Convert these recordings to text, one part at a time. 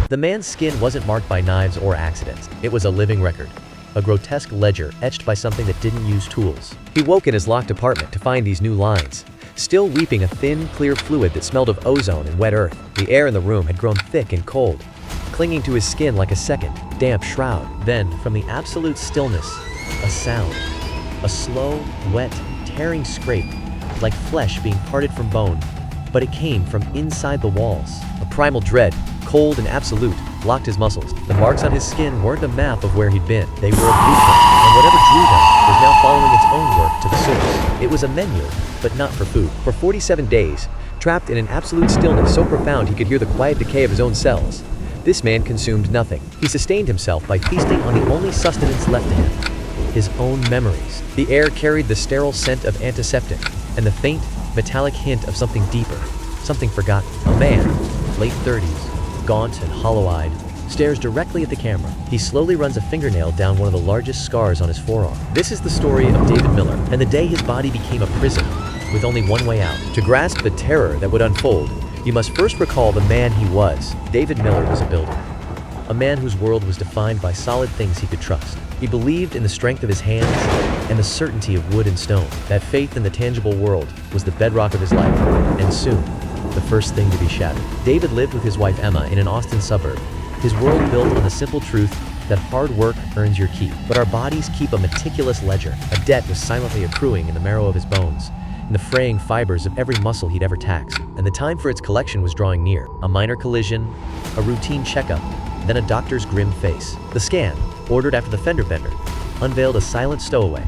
The man's skin wasn't marked by knives or accidents. It was a living record, a grotesque ledger etched by something that didn't use tools. He woke in his locked apartment to find these new lines, still weeping a thin, clear fluid that smelled of ozone and wet earth. The air in the room had grown thick and cold, clinging to his skin like a second, damp shroud. Then, from the absolute stillness, a sound. A slow, wet, tearing scrape, like flesh being parted from bone. But it came from inside the walls. A primal dread, cold and absolute, locked his muscles. The marks on his skin weren't a map of where he'd been. They were a blueprint, and whatever drew them was now following its own work to the source. It was a menu, but not for food. For 47 days, trapped in an absolute stillness so profound he could hear the quiet decay of his own cells, this man consumed nothing. He sustained himself by feasting on the only sustenance left to him, his own memories. The air carried the sterile scent of antiseptic, and the faint, metallic hint of something deeper, something forgotten. A man, late 30s, gaunt and hollow-eyed, stares directly at the camera. He slowly runs a fingernail down one of the largest scars on his forearm. This is the story of David Miller, and the day his body became a prison, with only one way out. To grasp the terror that would unfold, you must first recall the man he was. David Miller was a builder, a man whose world was defined by solid things he could trust. He believed in the strength of his hands and the certainty of wood and stone. That faith in the tangible world was the bedrock of his life, and soon, the first thing to be shattered. David lived with his wife Emma in an Austin suburb, his world built on the simple truth that hard work earns your keep. But our bodies keep a meticulous ledger. A debt was silently accruing in the marrow of his bones, in the fraying fibers of every muscle he'd ever taxed. And the time for its collection was drawing near. A minor collision, a routine checkup, then a doctor's grim face. The scan, ordered after the fender bender, unveiled a silent stowaway,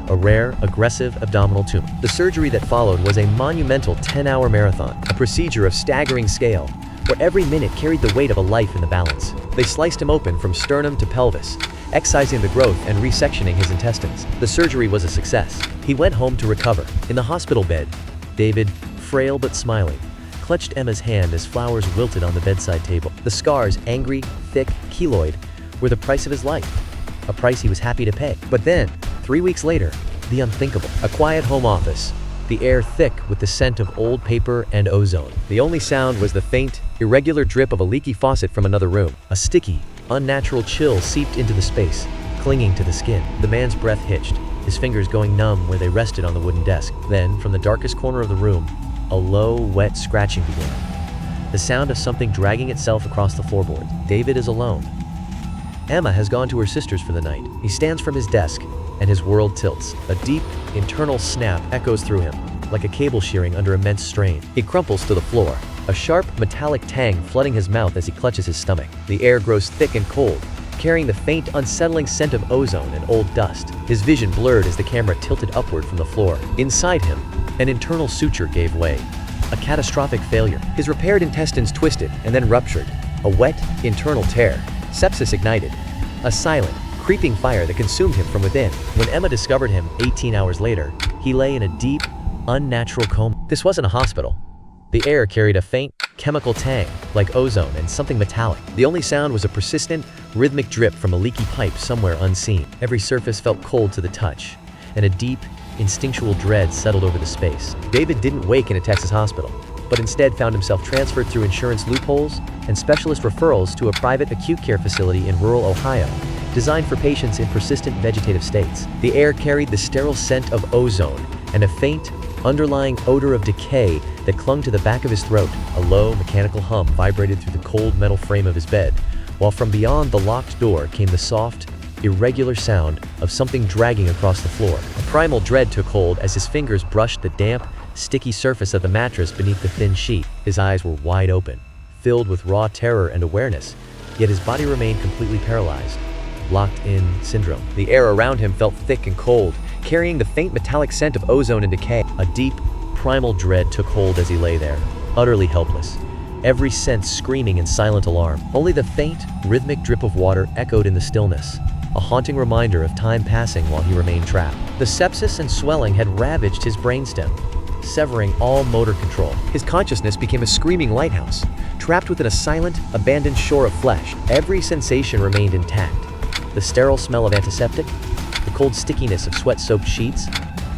a rare, aggressive abdominal tumor. The surgery that followed was a monumental 10-hour marathon, a procedure of staggering scale, where every minute carried the weight of a life in the balance. They sliced him open from sternum to pelvis, excising the growth and resectioning his intestines. The surgery was a success. He went home to recover. In the hospital bed, David, frail but smiling, clutched Emma's hand as flowers wilted on the bedside table. The scars, angry, thick, keloid, were the price of his life, a price he was happy to pay. But then, 3 weeks later, the unthinkable. A quiet home office, the air thick with the scent of old paper and ozone. The only sound was the faint, irregular drip of a leaky faucet from another room. A sticky, unnatural chill seeped into the space, clinging to the skin. The man's breath hitched, his fingers going numb where they rested on the wooden desk. Then, from the darkest corner of the room, a low, wet scratching began. The sound of something dragging itself across the floorboard. David is alone. Emma has gone to her sister's for the night. He stands from his desk, and his world tilts. A deep, internal snap echoes through him, like a cable shearing under immense strain. He crumples to the floor, a sharp, metallic tang flooding his mouth as he clutches his stomach. The air grows thick and cold, carrying the faint, unsettling scent of ozone and old dust. His vision blurred as the camera tilted upward from the floor. Inside him, an internal suture gave way, a catastrophic failure. His repaired intestines twisted and then ruptured, a wet, internal tear. Sepsis ignited, a silent, creeping fire that consumed him from within. When Emma discovered him 18 hours later, he lay in a deep, unnatural coma. This wasn't a hospital. The air carried a faint, chemical tang, like ozone and something metallic. The only sound was a persistent, rhythmic drip from a leaky pipe somewhere unseen. Every surface felt cold to the touch, and a deep, instinctual dread settled over the space. David didn't wake in a Texas hospital, but instead found himself transferred through insurance loopholes and specialist referrals to a private acute care facility in rural Ohio, designed for patients in persistent vegetative states. The air carried the sterile scent of ozone and a faint, underlying odor of decay that clung to the back of his throat. A low, mechanical hum vibrated through the cold metal frame of his bed, while from beyond the locked door came the soft, irregular sound of something dragging across the floor. A primal dread took hold as his fingers brushed the damp, sticky surface of the mattress beneath the thin sheet. His eyes were wide open, filled with raw terror and awareness, yet his body remained completely paralyzed. Locked-in syndrome. The air around him felt thick and cold, carrying the faint metallic scent of ozone and decay. A deep, primal dread took hold as he lay there, utterly helpless, every sense screaming in silent alarm. Only the faint, rhythmic drip of water echoed in the stillness, a haunting reminder of time passing while he remained trapped. The sepsis and swelling had ravaged his brainstem, severing all motor control. His consciousness became a screaming lighthouse, trapped within a silent, abandoned shore of flesh. Every sensation remained intact. The sterile smell of antiseptic, the cold stickiness of sweat-soaked sheets,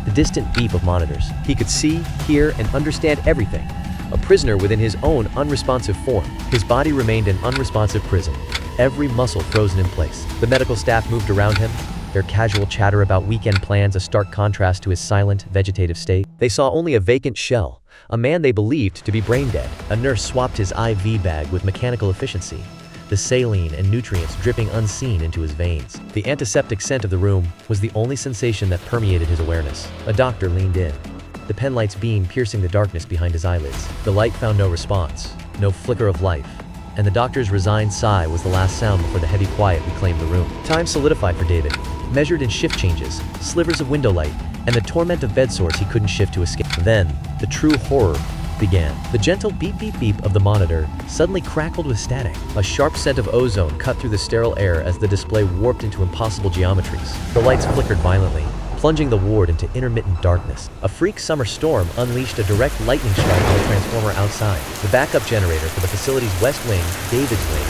the distant beep of monitors. He could see, hear, and understand everything, a prisoner within his own unresponsive form. His body remained an unresponsive prison, every muscle frozen in place. The medical staff moved around him, their casual chatter about weekend plans a stark contrast to his silent, vegetative state. They saw only a vacant shell, a man they believed to be brain dead. A nurse swapped his IV bag with mechanical efficiency, the saline and nutrients dripping unseen into his veins. The antiseptic scent of the room was the only sensation that permeated his awareness. A doctor leaned in, the penlight's beam piercing the darkness behind his eyelids. The light found no response, no flicker of life, and the doctor's resigned sigh was the last sound before the heavy quiet reclaimed the room. Time solidified for David, measured in shift changes, slivers of window light, and the torment of bed sores he couldn't shift to escape. Then, the true horror began. The gentle beep beep beep of the monitor suddenly crackled with static. A sharp scent of ozone cut through the sterile air as the display warped into impossible geometries. The lights flickered violently, plunging the ward into intermittent darkness. A freak summer storm unleashed a direct lightning strike on the transformer outside. The backup generator for the facility's west wing, David's wing,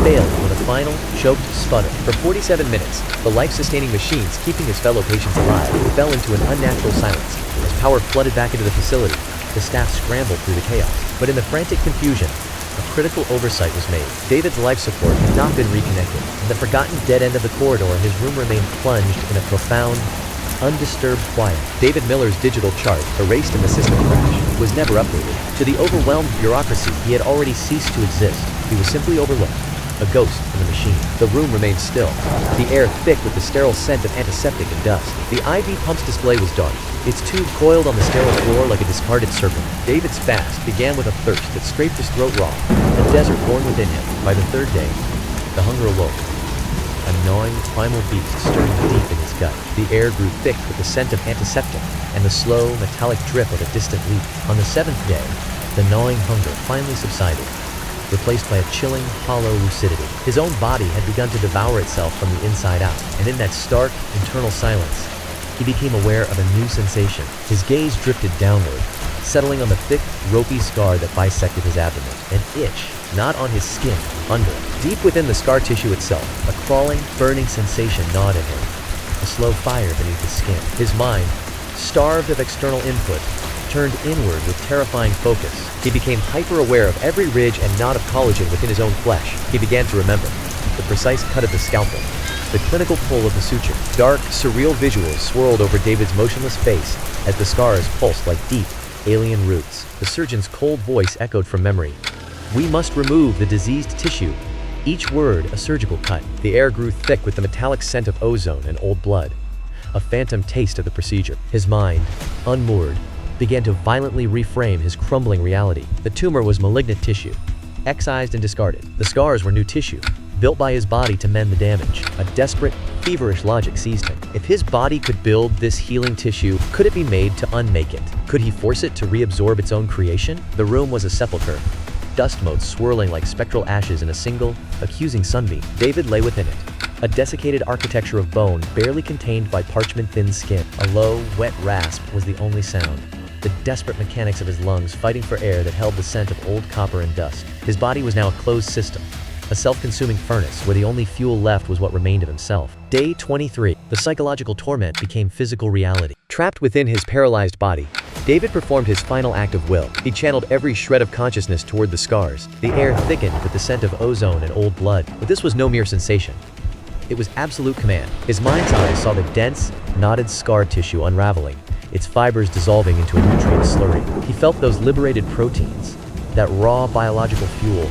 failed with a final, choked sputter. For 47 minutes, the life-sustaining machines keeping his fellow patients alive fell into an unnatural silence. As power flooded back into the facility, the staff scrambled through the chaos. But in the frantic confusion, a critical oversight was made. David's life support had not been reconnected, and the forgotten dead end of the corridor in his room remained plunged in a profound, undisturbed quiet. David Miller's digital chart, erased in the system crash, was never updated. To the overwhelmed bureaucracy, he had already ceased to exist. He was simply overlooked, a ghost in the machine. The room remained still, the air thick with the sterile scent of antiseptic and dust. The IV pump's display was dark, its tube coiled on the sterile floor like a discarded serpent. David's fast began with a thirst that scraped his throat raw, a desert born within him. By the third day, the hunger awoke, a gnawing, primal beast stirring deep in his gut. The air grew thick with the scent of antiseptic and the slow, metallic drip of a distant leak. On the seventh day, the gnawing hunger finally subsided, replaced by a chilling, hollow lucidity. His own body had begun to devour itself from the inside out, and in that stark, internal silence, he became aware of a new sensation. His gaze drifted downward, settling on the thick, ropey scar that bisected his abdomen. An itch, not on his skin, under it. Deep within the scar tissue itself, a crawling, burning sensation gnawed at him, a slow fire beneath his skin. His mind, starved of external input, turned inward with terrifying focus. He became hyper-aware of every ridge and knot of collagen within his own flesh. He began to remember the precise cut of the scalpel, the clinical pull of the suture. Dark, surreal visuals swirled over David's motionless face as the scars pulsed like deep, alien roots. The surgeon's cold voice echoed from memory. "We must remove the diseased tissue." Each word a surgical cut. The air grew thick with the metallic scent of ozone and old blood, a phantom taste of the procedure. His mind, unmoored, began to violently reframe his crumbling reality. The tumor was malignant tissue, excised and discarded. The scars were new tissue, built by his body to mend the damage. A desperate, feverish logic seized him. If his body could build this healing tissue, could it be made to unmake it? Could he force it to reabsorb its own creation? The room was a sepulchre, dust motes swirling like spectral ashes in a single, accusing sunbeam. David lay within it, a desiccated architecture of bone barely contained by parchment-thin skin. A low, wet rasp was the only sound, the desperate mechanics of his lungs fighting for air that held the scent of old copper and dust. His body was now a closed system, a self-consuming furnace where the only fuel left was what remained of himself. Day 23. The psychological torment became physical reality. Trapped within his paralyzed body, David performed his final act of will. He channeled every shred of consciousness toward the scars. The air thickened with the scent of ozone and old blood. But this was no mere sensation. It was absolute command. His mind's eye saw the dense, knotted scar tissue unraveling, its fibers dissolving into a nutrient slurry. He felt those liberated proteins, that raw biological fuel,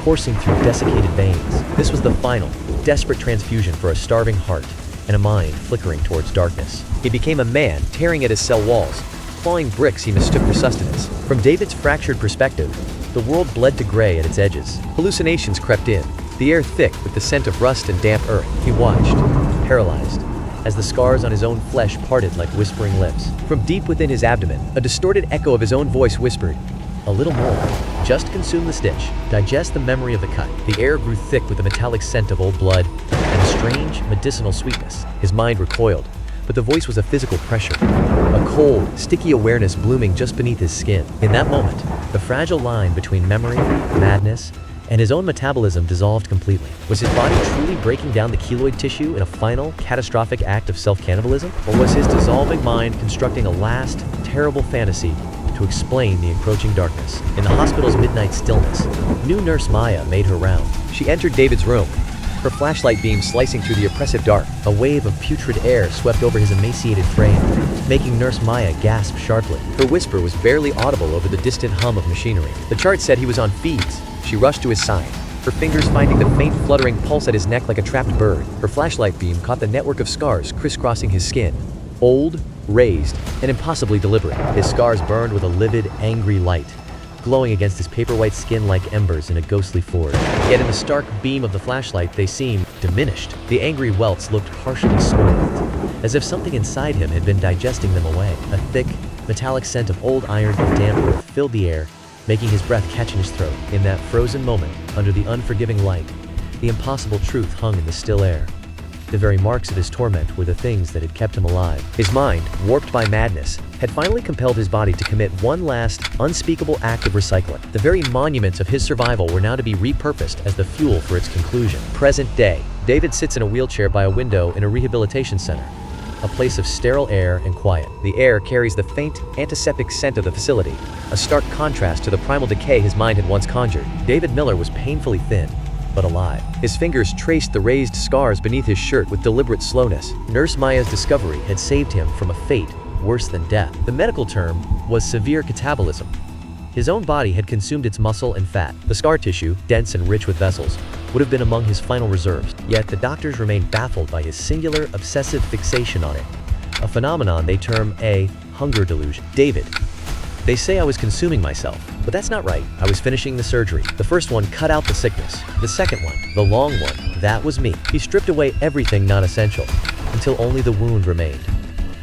coursing through desiccated veins. This was the final, desperate transfusion for a starving heart and a mind flickering towards darkness. He became a man tearing at his cell walls, clawing bricks he mistook for sustenance. From David's fractured perspective, the world bled to gray at its edges. Hallucinations crept in, the air thick with the scent of rust and damp earth. He watched, paralyzed, as the scars on his own flesh parted like whispering lips. From deep within his abdomen, a distorted echo of his own voice whispered, "A little more. Just consume the stitch. Digest the memory of the cut." The air grew thick with the metallic scent of old blood and a strange, medicinal sweetness. His mind recoiled, but the voice was a physical pressure, a cold, sticky awareness blooming just beneath his skin. In that moment, the fragile line between memory, madness, and his own metabolism dissolved completely. Was his body truly breaking down the keloid tissue in a final, catastrophic act of self-cannibalism? Or was his dissolving mind constructing a last, terrible fantasy to explain the encroaching darkness. In the hospital's midnight stillness, new nurse Maya made her round. She entered David's room, her flashlight beam slicing through the oppressive dark. A wave of putrid air swept over his emaciated frame, making Nurse Maya gasp sharply. Her whisper was barely audible over the distant hum of machinery. The chart said he was on feeds. She rushed to his side, her fingers finding the faint fluttering pulse at his neck like a trapped bird. Her flashlight beam caught the network of scars crisscrossing his skin. Old, raised, and impossibly deliberate. His scars burned with a livid, angry light, glowing against his paper-white skin like embers in a ghostly forge. Yet in the stark beam of the flashlight, they seemed diminished. The angry welts looked partially swirled, as if something inside him had been digesting them away. A thick, metallic scent of old iron and damp earth filled the air, making his breath catch in his throat. In that frozen moment, under the unforgiving light, the impossible truth hung in the still air. The very marks of his torment were the things that had kept him alive. His mind, warped by madness, had finally compelled his body to commit one last, unspeakable act of recycling. The very monuments of his survival were now to be repurposed as the fuel for its conclusion. Present day, David sits in a wheelchair by a window in a rehabilitation center, a place of sterile air and quiet. The air carries the faint, antiseptic scent of the facility, a stark contrast to the primal decay his mind had once conjured. David Miller was painfully thin, but alive. His fingers traced the raised scars beneath his shirt with deliberate slowness. Nurse Maya's discovery had saved him from a fate worse than death. The medical term was severe catabolism. His own body had consumed its muscle and fat. The scar tissue, dense and rich with vessels, would have been among his final reserves. Yet the doctors remained baffled by his singular, obsessive fixation on it, a phenomenon they term a hunger delusion. David, they say I was consuming myself, but that's not right. I was finishing the surgery. The first one cut out the sickness. The second one, the long one, that was me. He stripped away everything not essential, until only the wound remained,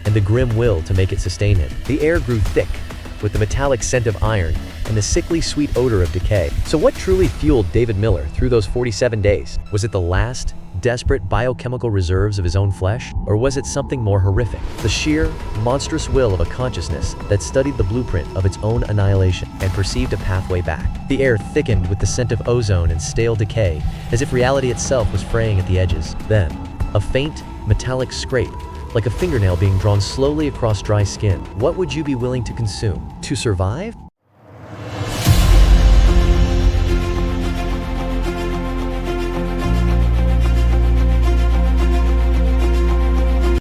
and the grim will to make it sustain him. The air grew thick, with the metallic scent of iron and the sickly sweet odor of decay. So what truly fueled David Miller through those 47 days? Was it the last, desperate biochemical reserves of his own flesh? Or was it something more horrific? The sheer, monstrous will of a consciousness that studied the blueprint of its own annihilation and perceived a pathway back. The air thickened with the scent of ozone and stale decay, as if reality itself was fraying at the edges. Then, a faint, metallic scrape, like a fingernail being drawn slowly across dry skin. What would you be willing to consume? To survive?